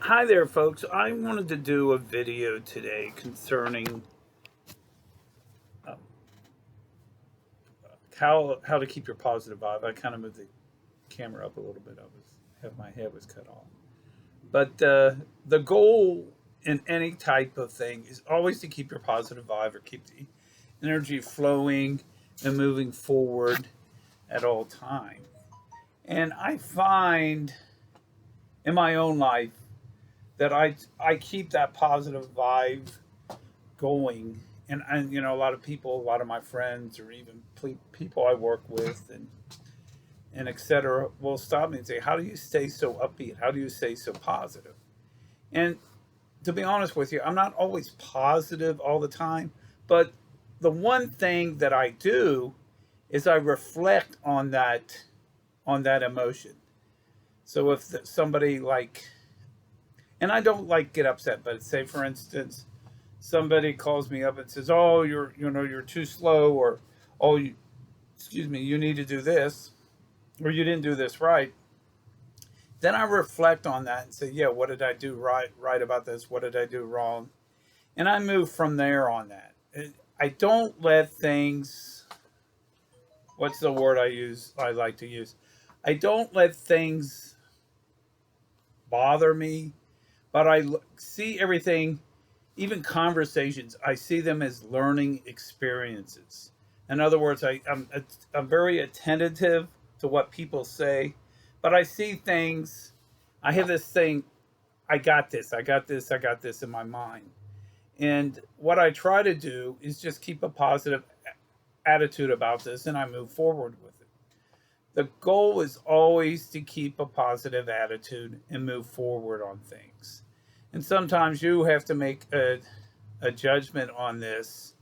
Hi there, folks. I wanted to do a video today concerning um, how to keep your positive vibe. I kind of moved the camera up a little bit. My head was cut off, but the goal in any type of thing is always to keep your positive vibe or keep the energy flowing and moving forward at all time. And I find in my own life that I keep that positive vibe going. And a lot of people, a lot of my friends, or even people I work with, and etc., will stop me and say, "How do you stay so upbeat? How do you stay so positive?" And to be honest with you, I'm not always positive all the time, but the one thing that I do is I reflect on that emotion. So if somebody like, and I don't like get upset, but say for instance, somebody calls me up and says, "Oh, you're too slow," or "Oh, excuse me, you need to do this," or "You didn't do this right." Then I reflect on that and say, "Yeah, what did I do right about this? What did I do wrong?" And I move from there on that. I don't let things. What's the word I use? I like to use. I don't let things bother me, but see everything, even conversations, I see them as learning experiences. In other words, I'm very attentive to what people say, but I see things. I have this thing. I got this. I got this. I got this in my mind. And what I try to do is just keep a positive attitude about this, and I move forward with it. The goal is always to keep a positive attitude and move forward on things. And sometimes you have to make a judgment on this,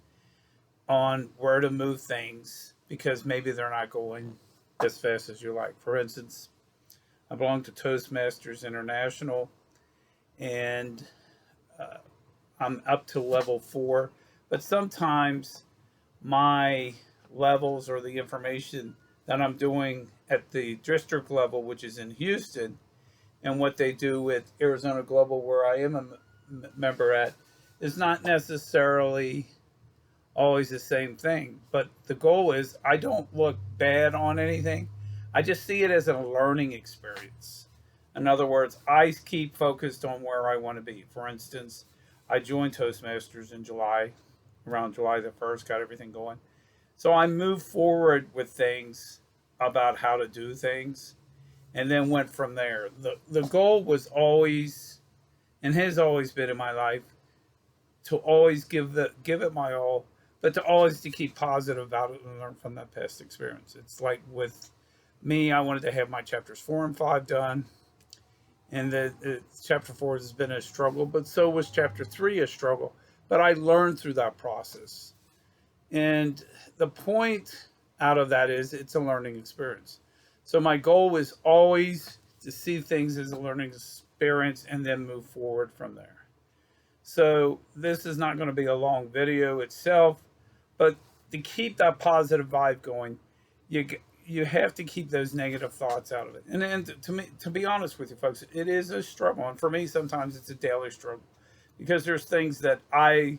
on where to move things, because maybe they're not going as fast as you like. For instance, I belong to Toastmasters International, and uh, I'm up to level 4, but sometimes my levels or the information that I'm doing at the district level, which is in Houston, and what they do with Arizona Global, where I am a member at, is not necessarily always the same thing. But the goal is I don't look bad on anything. I just see it as a learning experience. In other words, I keep focused on where I want to be. For instance, I joined Toastmasters in July, around July the 1st, got everything going. So I moved forward with things about how to do things and then went from there. The goal was always, and has always been in my life, to always give it my all, but to always to keep positive about it and learn from that past experience. It's like with me, I wanted to have my chapters 4 and 5 done, and the chapter 4 has been a struggle, but so was chapter 3 a struggle. But I learned through that process, and the point out of that is it's a learning experience. So my goal was always to see things as a learning experience and then move forward from there. So this is not going to be a long video itself, but to keep that positive vibe going, you you have to keep those negative thoughts out of it. And to me, to be honest with you, folks, it is a struggle, and for me, sometimes it's a daily struggle because there's things that I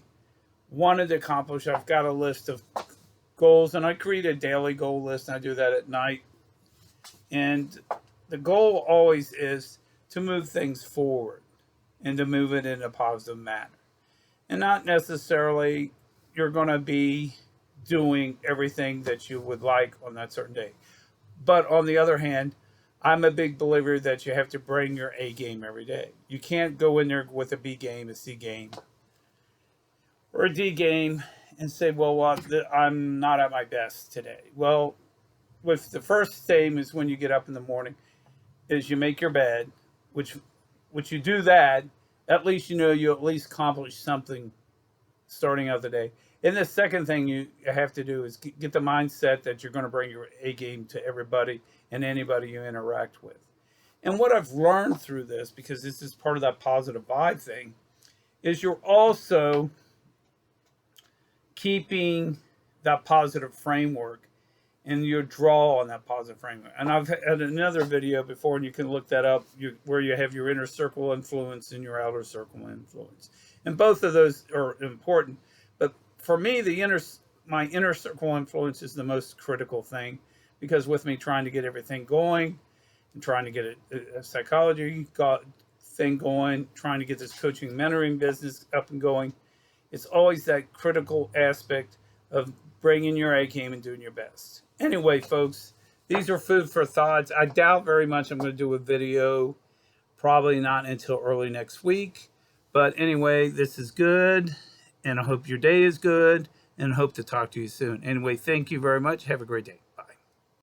wanted to accomplish. I've got a list of goals, and I create a daily goal list, and I do that at night. And the goal always is to move things forward and to move it in a positive manner. And not necessarily you're going to be doing everything that you would like on that certain day. But on the other hand, I'm a big believer that you have to bring your A game every day. You can't go in there with a B game, a C game, or a D game and say, well, I'm not at my best today. Well, with the first aim is when you get up in the morning, is you make your bed, which you do that, at least you know you at least accomplished something starting out the day. And the second thing you have to do is get the mindset that you're going to bring your A game to everybody and anybody you interact with. And what I've learned through this, because this is part of that positive vibe thing, is you're also keeping that positive framework and you draw on that positive framework. And I've had another video before, and you can look that up, where you have your inner circle influence and your outer circle influence. And both of those are important. But for me, my inner circle influence is the most critical thing, because with me trying to get everything going and trying to get a psychology thing going, trying to get this coaching mentoring business up and going, it's always that critical aspect of bringing your A game and doing your best. Anyway, folks, these are food for thoughts. I doubt very much I'm going to do a video, probably not until early next week. But anyway, this is good, and I hope your day is good, and hope to talk to you soon. Anyway, thank you very much. Have a great day.